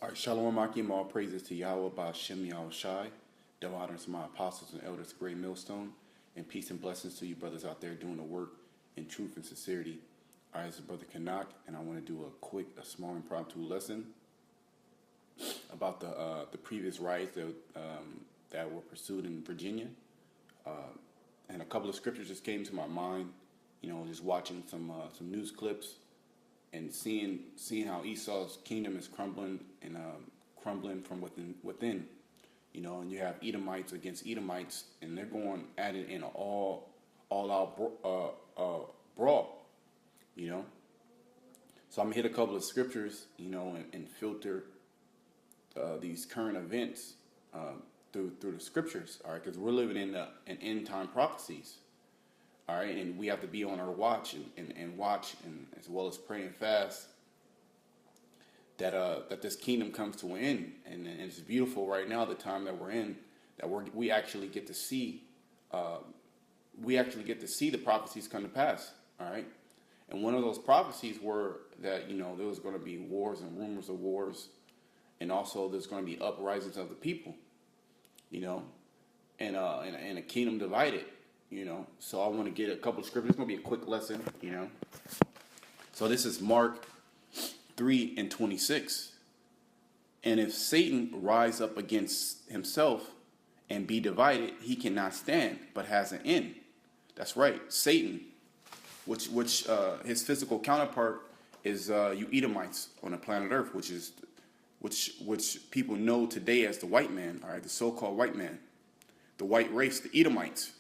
All right, Shalom Akim, all praises to Yahweh by Shem Yahweh Shai. Double honors to my apostles and elders, great millstone, and peace and blessings to you brothers out there doing the work in truth and sincerity. All right, this is Brother Kanak, and I want to do a small impromptu lesson about the previous riots that were pursued in Virginia. And a couple of scriptures just came to my mind, just watching some news clips and seeing how Esau's kingdom is crumbling and crumbling from within, and you have Edomites against Edomites, and they're going at it in an all-out brawl, So I'm gonna hit a couple of scriptures, and filter these current events through the scriptures, all right? Because we're living in an end time prophecies. All right, and we have to be on our watch and watch, and as well as pray and fast that this kingdom comes to an end. And it's beautiful right now, the time that we're in, that we actually get to see the prophecies come to pass. All right, and one of those prophecies were that there was going to be wars and rumors of wars, and also there's going to be uprisings of the people, and a kingdom divided. So I want to get a couple of scriptures. It's going to be a quick lesson, So this is Mark 3:26. And if Satan rise up against himself and be divided, he cannot stand, but has an end. That's right, Satan, which his physical counterpart is you Edomites on the planet Earth, which people know today as the white man, all right, the so-called white man, the white race, the Edomites.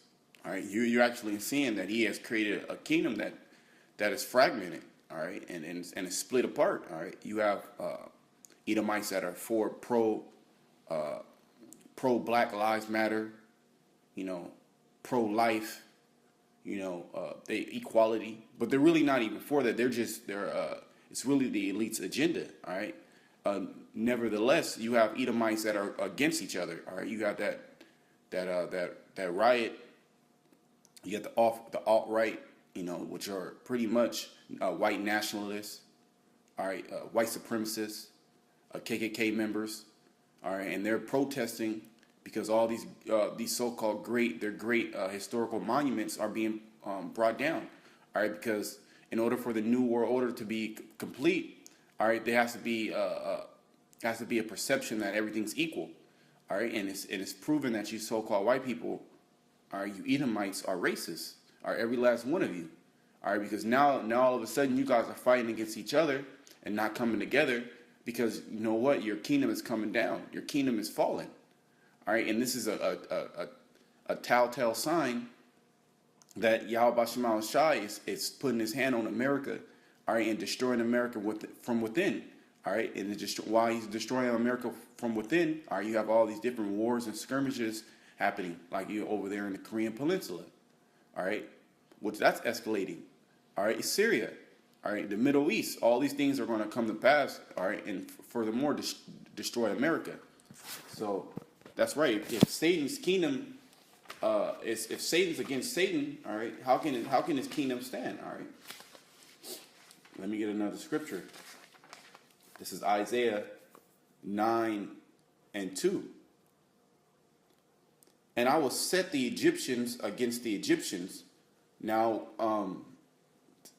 All right, you're actually seeing that he has created a kingdom that is fragmented, all right, and is split apart. All right, you have Edomites that are for pro Black Lives Matter, pro life, they equality, but they're really not even for that. It's really the elite's agenda. All right, nevertheless, you have Edomites that are against each other. All right, you got that riot. You got the alt-right, which are pretty much white nationalists, all right, white supremacists, KKK members, all right, and they're protesting because all these so-called great historical monuments are being brought down, all right, because in order for the New World Order to be complete, all right, there has to be a perception that everything's equal, all right, and it's proven that you so-called white people, all right, you Edomites are racist, all right, every last one of you, all right, because now all of a sudden you guys are fighting against each other and not coming together because you know what, your kingdom is coming down, your kingdom is falling, all right, and this is a telltale sign that Yahweh Bashim Shai is putting his hand on America, all right, and destroying America from within, all right, and while he's destroying America from within, all right, you have all these different wars and skirmishes happening, like you over there in the Korean Peninsula, all right, which that's escalating, all right, Syria, all right, the Middle East, all these things are going to come to pass, all right, and furthermore destroy America. So that's right. If Satan's kingdom, if Satan's against Satan, all right, how can his kingdom stand? All right, let me get another scripture. This is Isaiah 9:2. And I will set the Egyptians against the Egyptians. Now,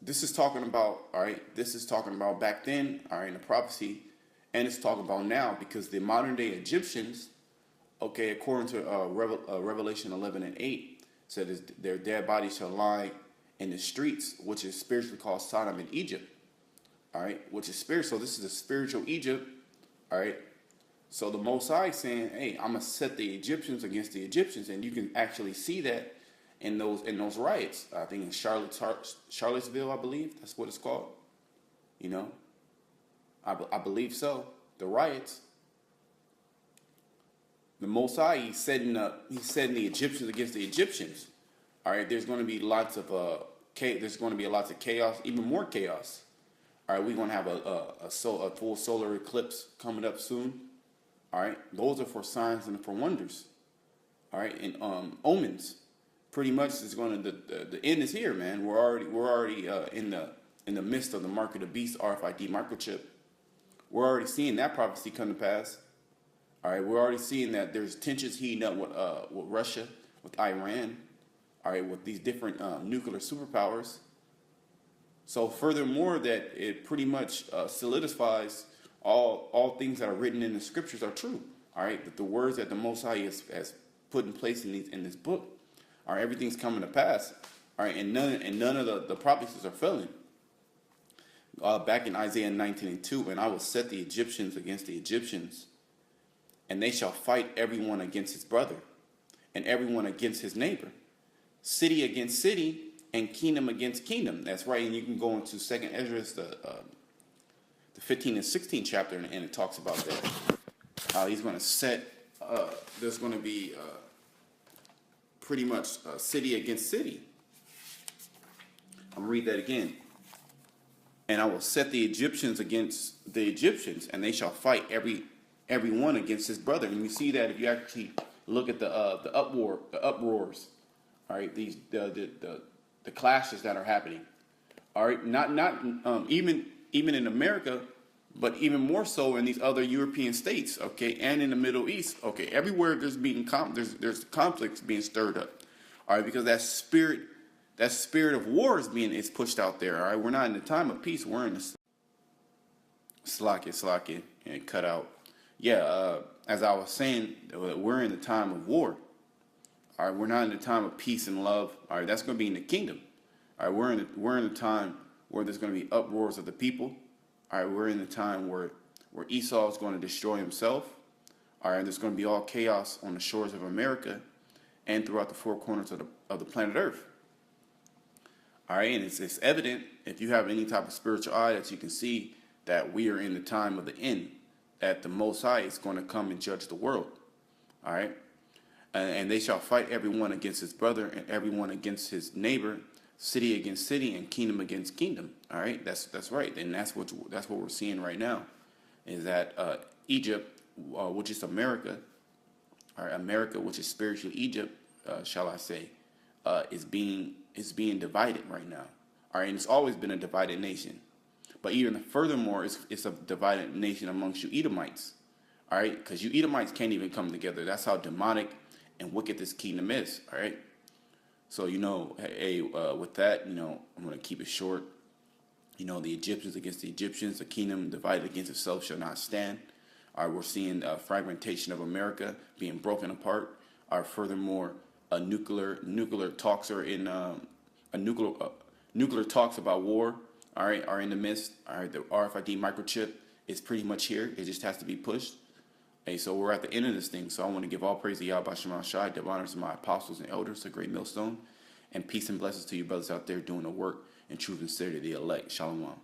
this is talking about, all right, this is talking about back then, all right, in the prophecy, and it's talking about now because the modern day Egyptians, okay, according to Revelation 11:8, said their dead bodies shall lie in the streets, which is spiritually called Sodom and Egypt, all right, which is spiritual. So this is a spiritual Egypt, all right. So the Most High is saying, hey, I'm going to set the Egyptians against the Egyptians. And you can actually see that in those riots. I think in Charlottesville, I believe. That's what it's called. I believe so. The riots. The Most High, he's setting the Egyptians against the Egyptians. All right, there's going to be lots of chaos, even more chaos. All right, we're going to have a full solar eclipse coming up soon. All right, those are for signs and for wonders. All right, and omens. Pretty much, it's going to the end is here, man. We're already in the midst of the mark of the beast RFID microchip. we're already seeing that prophecy come to pass. All right, we're already seeing that there's tensions heating up with Russia, with Iran, all right, with these different nuclear superpowers. So furthermore, that it pretty much solidifies all things that are written in the scriptures are true. All right, that the words that the Most High has put in place in this book, all right, everything's coming to pass. All right, and none of the prophecies are failing. Back in Isaiah 19:2, and I will set the Egyptians against the Egyptians, and they shall fight everyone against his brother, and everyone against his neighbor, city against city, and kingdom against kingdom. That's right, and you can go into Second Ezra, the 15 and 16 chapter, and it talks about that. He's going to set. There's going to be pretty much city against city. I'm gonna read that again. And I will set the Egyptians against the Egyptians, and they shall fight everyone against his brother. And you see that if you actually look at the uproars, all right, the clashes that are happening, all right, not even in America, but even more so in these other European states, okay, and in the Middle East, okay, everywhere there's conflicts being stirred up, all right, because that spirit of war is pushed out there, all right. We're not in the time of peace. We're in the slack it, and cut out. Yeah, as I was saying, we're in the time of war. All right, we're not in the time of peace and love. All right, that's going to be in the kingdom. All right, we're in the time where there's going to be uproars of the people. All right, we're in the time where Esau is going to destroy himself. All right, there's going to be all chaos on the shores of America and throughout the four corners of the planet Earth. All right, and it's evident if you have any type of spiritual eye that you can see that we are in the time of the end, that the Most High is going to come and judge the world. All right, and they shall fight everyone against his brother and everyone against his neighbor, city against city, and kingdom against kingdom. All right, that's right, and that's what we're seeing right now, is that Egypt, which is America, all right, America, which is spiritual Egypt, shall I say, is being divided right now. All right, and it's always been a divided nation. But even furthermore, it's a divided nation amongst you Edomites. All right, because you Edomites can't even come together. That's how demonic and wicked this kingdom is. All right. So, with that, I'm going to keep it short. The Egyptians against the Egyptians, the kingdom divided against itself shall not stand. All right, we're seeing fragmentation of America being broken apart. All right, furthermore, nuclear talks are in nuclear talks about war. All right, are in the midst. All right, the RFID microchip is pretty much here. It just has to be pushed. Hey, so we're at the end of this thing. So I want to give all praise to Yahweh Shema Shai, give honors to my apostles and elders, the great millstone, and peace and blessings to you brothers out there doing the work and truth and sincerity, the elect. Shalom.